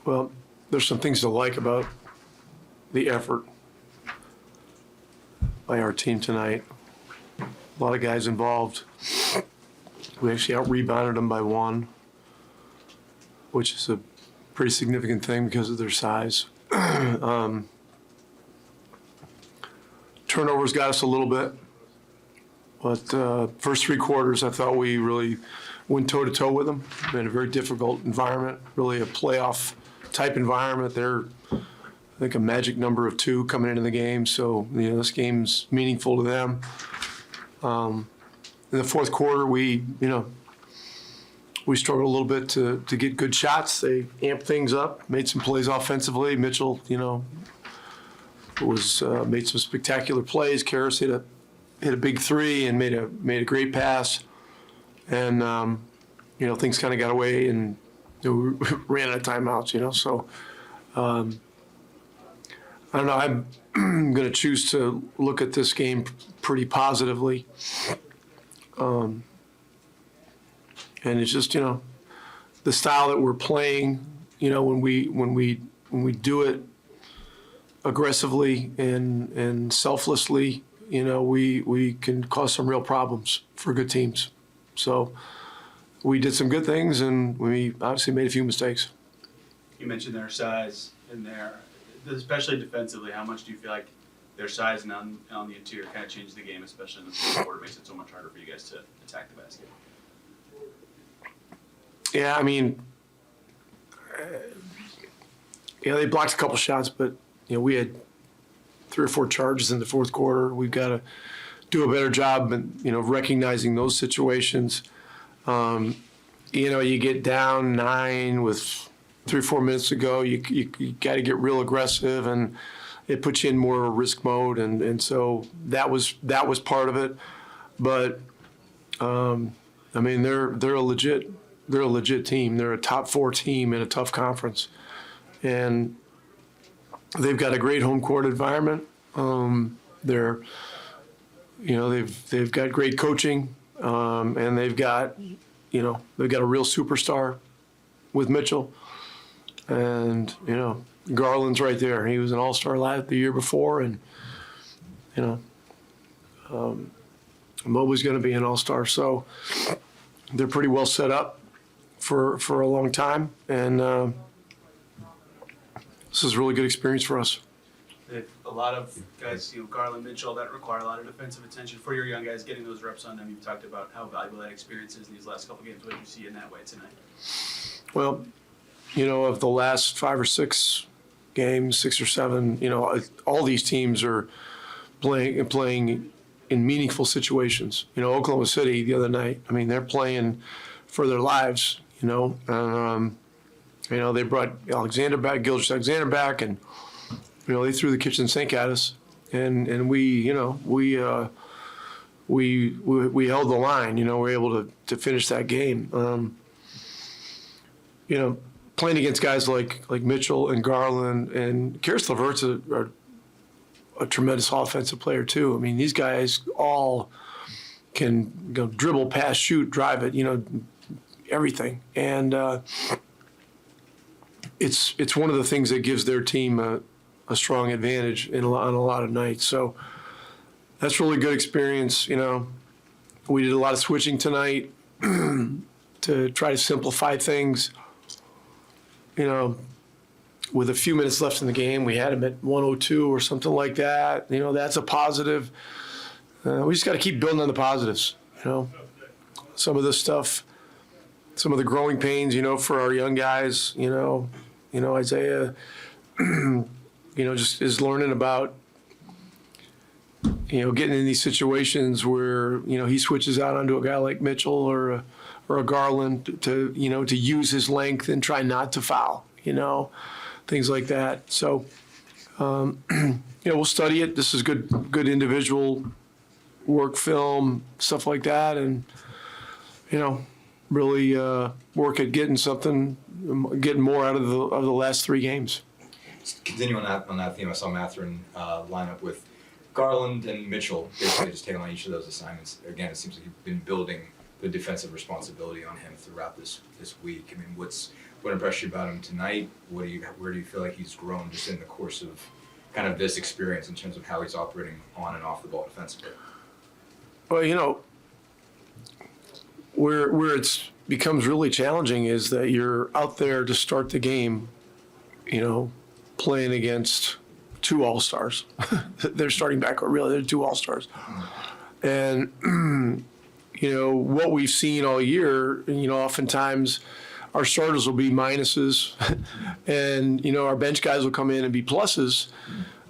Well, there's some things to like about the effort by our team tonight. A lot of guys involved. We actually out-rebounded them by 1, which is a pretty significant thing because of their size. Turnovers got us a little bit, but first 3 quarters, I thought we really went toe-to-toe with them in a very difficult environment, really a playoff-type environment. They're, I think, a magic number of 2 coming into the game, so this game's meaningful to them. In the fourth quarter, we struggled a little bit to get good shots. They amped things up, made some plays offensively. Mitchell, was made some spectacular plays. Karras hit a big 3 and made a great pass. And things kind of got away, and we ran out of timeouts. So I don't know. I'm going to choose to look at this game pretty positively. And it's just the style that we're playing. When we do it aggressively and selflessly, we can cause some real problems for good teams. So we did some good things, and we obviously made a few mistakes. You mentioned their size in there, especially defensively. How much do you feel like their size and on the interior kind of changed the game, especially in the fourth quarter, makes it so much harder for you guys to attack the basket? Yeah, they blocked a couple shots, but we had 3 or 4 charges in the fourth quarter. We've got to do a better job, recognizing those situations. You get down 9 with 3 or 4 minutes to go. You got to get real aggressive, and it puts you in more risk mode, and so that was part of it. But they're a legit team. They're a top 4 team in a tough conference, and they've got a great home court environment. They've got great coaching, and they've got a real superstar with Mitchell, and Garland's right there. He was an all-star the year before, and Mobley's going to be an all-star. So they're pretty well set up for a long time, and this is a really good experience for us. A lot of guys, Garland, Mitchell, that require a lot of defensive attention for your young guys. Getting those reps on them, you've talked about how valuable that experience is in these last couple games. What did you see in that way tonight? Well, of the last 5 or 6 games, 6 or 7, all these teams are playing in meaningful situations. Oklahoma City the other night, they're playing for their lives, they brought Alexander back, Gilgeous-Alexander back, and they threw the kitchen sink at us, and we held the line. We were able to finish that game. Playing against guys like Mitchell and Garland and Karis LeVert's a tremendous offensive player too. These guys all can dribble, pass, shoot, drive it. Everything, and it's one of the things that gives their team a strong advantage on a lot of nights. So that's really good experience. We did a lot of switching tonight to try to simplify things. With a few minutes left in the game, we had them at 102 or something like that. That's a positive. We just got to keep building on the positives. Some of this stuff, some of the growing pains, for our young guys, Isaiah, just is learning about, getting in these situations where, he switches out onto a guy like Mitchell or a Garland to use his length and try not to foul, things like that. So, we'll study it. This is good individual work film, stuff like that. And, really work at getting more out of the last 3 games. Continuing on that theme, I saw Mathurin line up with Garland and Mitchell, basically just taking on each of those assignments. Again, it seems like you've been building the defensive responsibility on him throughout this week. What's what impressed you about him tonight? Where do you feel like he's grown just in the course of kind of this experience in terms of how he's operating on and off the ball defensively? Well, where it's becomes really challenging is that you're out there to start the game, playing against two All-Stars. They're starting back, really, they're two All-Stars. And, what we've seen all year, oftentimes our starters will be minuses and, our bench guys will come in and be pluses.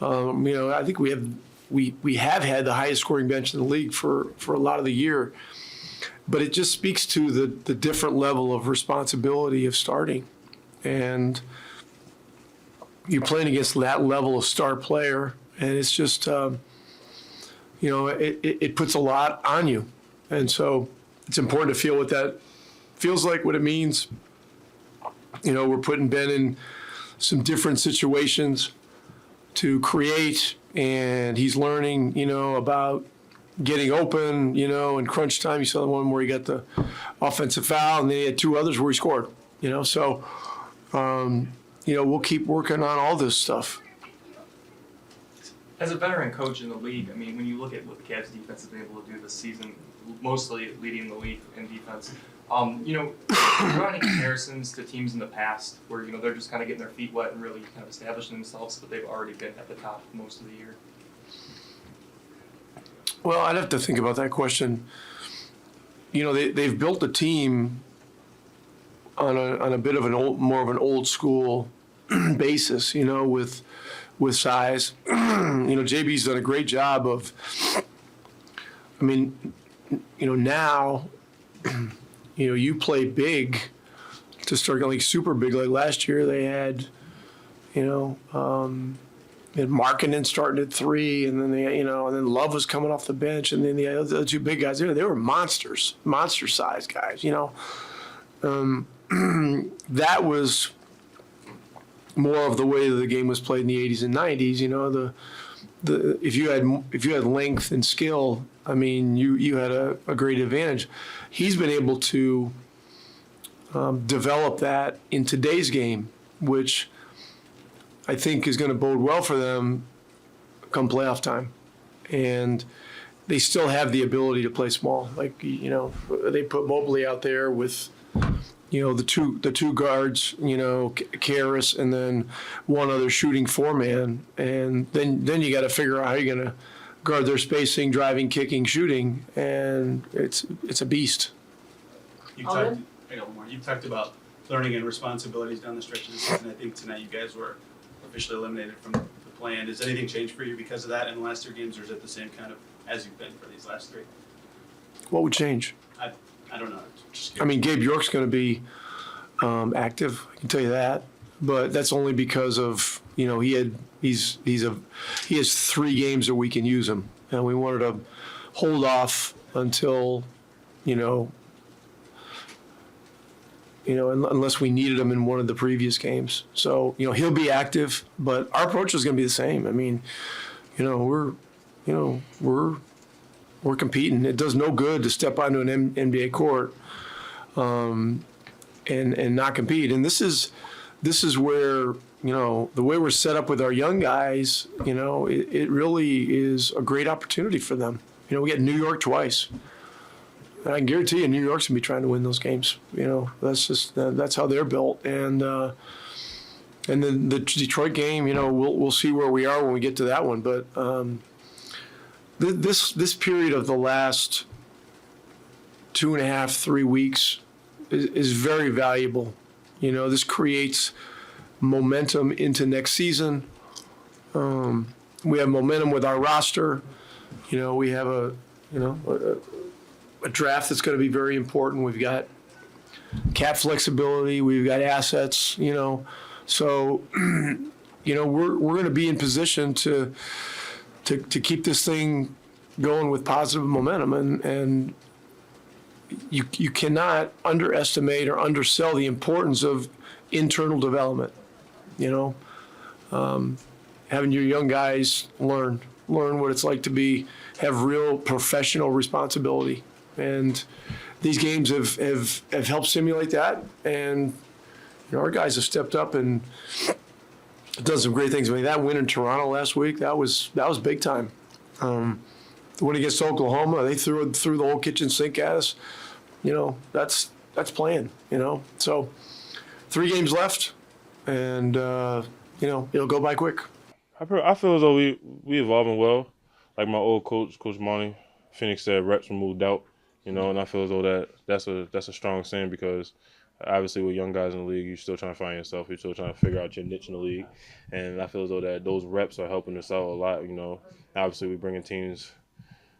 I think we have had the highest scoring bench in the league for a lot of the year. But it just speaks to the different level of responsibility of starting. And you're playing against that level of star player, and it's just, it puts a lot on you. And so it's important to feel what that feels like, what it means. We're putting Ben in some different situations to create, and he's learning, about getting open, in crunch time. You saw the one where he got the offensive foul, and then he had two others where he scored, So, we'll keep working on all this stuff. As a veteran coach in the league, I mean, when you look at what the Cavs defense has been able to do this season, mostly leading the league in defense, draw any comparisons to teams in the past where, they're just kind of getting their feet wet and really kind of establishing themselves, but they've already been at the top most of the year? Well, I'd have to think about that question. They've built a team on a bit of more of an old school basis, with size. JB's done a great job of. Now, you play big to start going super big. Like last year, they had, and Markkanen starting at 3, and then and then Love was coming off the bench, and then the other two big guys they were monster size guys. That was more of the way that the game was played in the 80s and 90s. If you had length and skill, you had a great advantage. He's been able to develop that in today's game, which I think is going to bode well for them come playoff time. And they still have the ability to play small. Like, they put Mobley out there with, the two guards, Karras, and then one other shooting 4-man. And then you got to figure out how you're going to guard their spacing, driving, kicking, shooting. And it's a beast. I got one more. You talked about learning and responsibilities down the stretch of the season. I think tonight you guys were officially eliminated from the play-in. Has anything changed for you because of that in the last 3 games, or is it the same kind of as you've been for these last 3? What would change? I don't know. Just Gabe York's going to be active. I can tell you that, but that's only because of he has 3 games that we can use him, and we wanted to hold off until unless we needed him in one of the previous games. So he'll be active, but our approach is going to be the same. We're competing. It does no good to step onto an NBA court and not compete. And this is where the way we're set up with our young guys. It really is a great opportunity for them. We get New York twice. And I can guarantee you, New York's gonna be trying to win those games. That's how they're built. And then the Detroit game, we'll see where we are when we get to that one. But this period of the last 2.5, 3 weeks is very valuable. This creates momentum into next season. We have momentum with our roster. We have a draft that's going to be very important. We've got cap flexibility. We've got assets. So we're going to be in position to keep this thing going with positive momentum, and you cannot underestimate or undersell the importance of internal development. Having your young guys learn what it's like to have real professional responsibility, and these games have helped simulate that. And our guys have stepped up and done some great things. I mean, that win in Toronto last week, that was big time. The win against Oklahoma, they threw the whole kitchen sink at us. That's playing. So 3 games left, and it'll go by quick. I feel as though we evolving well. Like my old coach, Coach Monty, Phoenix said, reps remove doubt. And I feel as though that's a strong saying because obviously with young guys in the league, you're still trying to find yourself. You're still trying to figure out your niche in the league. And I feel as though that those reps are helping us out a lot. Obviously we're bringing teams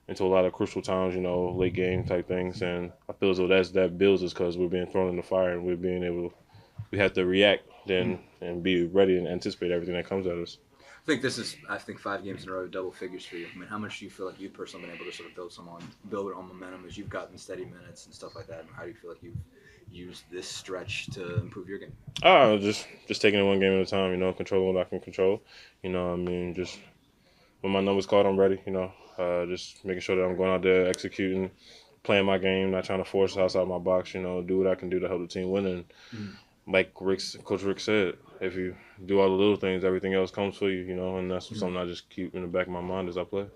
into a lot of crucial times, late game type things. And I feel as though that builds us because we're being thrown in the fire and we have to react then and be ready and anticipate everything that comes at us. I think this is 5 games in a row, double figures for you. I mean, how much do you feel like you've personally been able to sort of build on momentum as you've gotten steady minutes and stuff like that? And how do you feel like you've used this stretch to improve your game? Just taking it one game at a time, controlling what I can control. Just when my number's called, I'm ready, just making sure that I'm going out there executing, playing my game, not trying to force outside my box, do what I can do to help the team win. And like Coach Rick said, if you do all the little things, everything else comes for you, and that's something I just keep in the back of my mind as I play.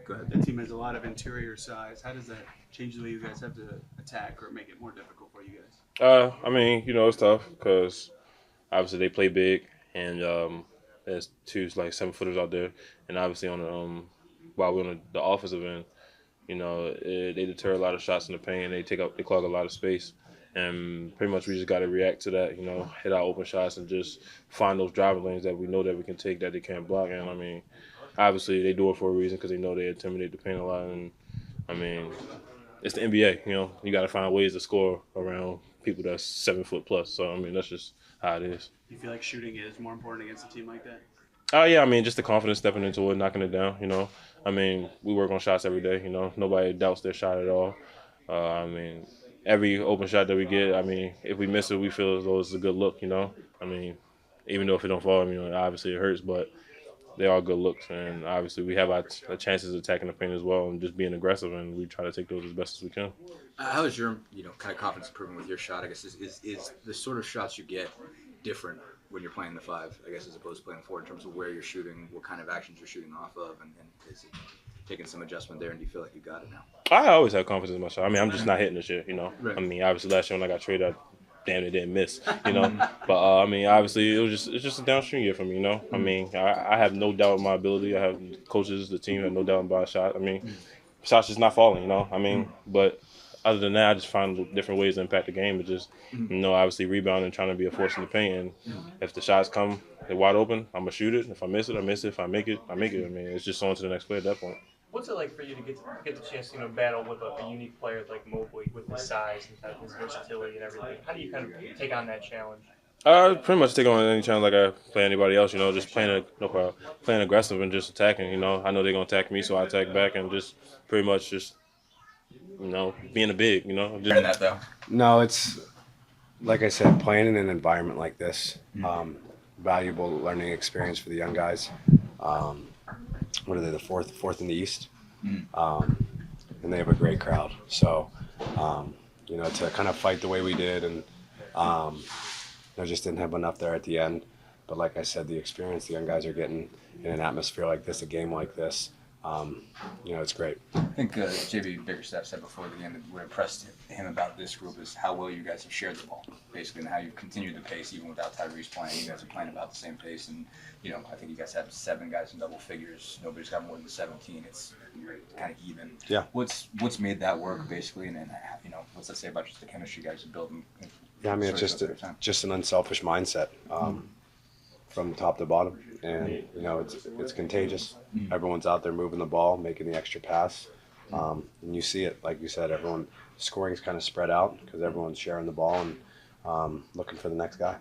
Go ahead. The team has a lot of interior size. How does that change the way you guys have to attack or make it more difficult for you guys? It's tough because obviously they play big and there's 2 like 7-footers out there, and obviously while we're on the offensive end, they deter a lot of shots in the paint. They clog a lot of space. And pretty much we just got to react to that, hit our open shots and just find those driving lanes that we know that we can take that they can't block. And, obviously they do it for a reason because they know they intimidate the paint a lot. And, it's the NBA, you got to find ways to score around people that's 7 foot plus. So, that's just how it is. Do you feel like shooting is more important against a team like that? Just the confidence stepping into it, knocking it down, we work on shots every day, nobody doubts their shot at all. Every open shot that we get, if we miss it, we feel as though it's a good look, even though if it don't fall, obviously it hurts, but they are good looks. And obviously we have our chances of attacking the paint as well and just being aggressive, and we try to take those as best as we can. How is your, kind of confidence improving with your shot? I guess is the sort of shots you get different when you're playing the 5, I guess, as opposed to playing the 4 in terms of where you're shooting, what kind of actions you're shooting off of, and is it taking some adjustment there, and do you feel like you got it now? I always have confidence in my shot. I'm just not hitting the shit, Right. Obviously last year when I got traded, I damn it didn't miss, But obviously it's just a downstream year for me, I have no doubt in my ability. I have coaches, the team have no doubt about my shot. Shots just not falling, But other than that, I just find different ways to impact the game. But just obviously rebounding, trying to be a force in the paint. And if the shots come, they're wide open, I'm gonna shoot it. If I miss it, I miss it. If I make it, I make it. It's just on to the next play at that point. What's it like for you to get the chance to battle with a unique player like Mobley with his size and kind of his versatility and everything? How do you kind of take on that challenge? Pretty much take on any challenge like I play anybody else. Just playing aggressive and just attacking. I know they're gonna attack me, so I attack back and just pretty much just being a big. Just that though. No, it's like I said, playing in an environment like this, valuable learning experience for the young guys. What are they, the fourth in the East? And they have a great crowd. So, to kind of fight the way we did and, just didn't have enough there at the end. But like I said, the experience the young guys are getting in an atmosphere like this, a game like this, it's great. I think JB Bickerstaff said before the game that what impressed him about this group is how well you guys have shared the ball, basically, and how you've continued the pace even without Tyrese playing. You guys are playing about the same pace, and I think you guys have 7 guys in double figures. Nobody's got more than 17. It's kind of even. Yeah. What's made that work, basically, and what's that say about just the chemistry you guys are building? Yeah, it's just an unselfish mindset from top to bottom, and it's contagious. Everyone's out there moving the ball, making the extra pass, and you see it. Like you said, everyone scoring's kind of spread out because everyone's sharing the ball and looking for the next guy.